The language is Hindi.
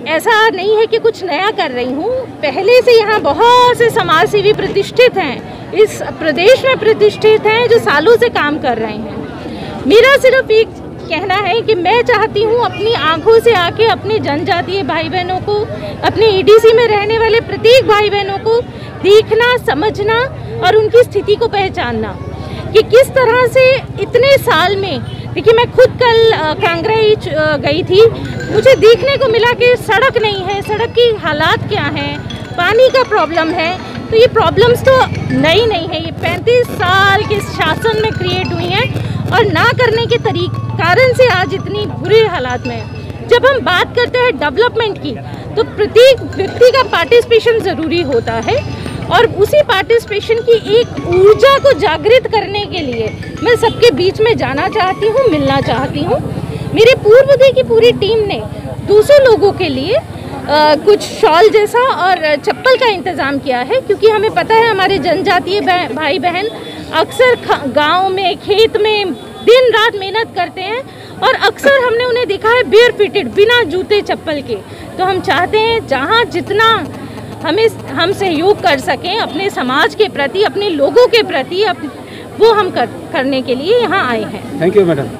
ऐसा नहीं है कि कुछ नया कर रही हूँ, पहले से यहाँ बहुत से समाज सेवी प्रतिष्ठित हैं, इस प्रदेश में प्रतिष्ठित हैं जो सालों से काम कर रहे हैं। मेरा सिर्फ एक कहना है कि मैं चाहती हूँ अपनी आंखों से आके अपने जनजातीय भाई बहनों को, अपने ईडीसी में रहने वाले प्रत्येक भाई बहनों को देखना, समझना और उनकी स्थिति को पहचानना कि किस तरह से इतने साल में। देखिए, मैं खुद कल कांगड़ा गई थी, मुझे देखने को मिला कि सड़क नहीं है, सड़क की हालात क्या हैं, पानी का प्रॉब्लम है। तो ये प्रॉब्लम्स तो नई नहीं है, ये 35 साल के शासन में क्रिएट हुई हैं और ना करने के कारण से आज इतनी बुरे हालात में है। जब हम बात करते हैं डेवलपमेंट की, तो प्रत्येक व्यक्ति का पार्टिसिपेशन ज़रूरी होता है और उसी पार्टिसिपेशन की एक ऊर्जा को जागृत करने के लिए मैं सबके बीच में जाना चाहती हूँ, मिलना चाहती हूँ। मेरे पूर्वोदय की पूरी टीम ने 200 लोगों के लिए कुछ शॉल जैसा और चप्पल का इंतज़ाम किया है, क्योंकि हमें पता है हमारे जनजातीय भाई बहन अक्सर गांव में, खेत में दिन रात मेहनत करते हैं और अक्सर हमने उन्हें देखा है बेयर फिटेड, बिना जूते चप्पल के। तो हम चाहते हैं जहां जितना हम सहयोग कर सकें अपने समाज के प्रति, अपने लोगों के प्रति, वो हम करने के लिए यहाँ आए हैं। Thank you madam.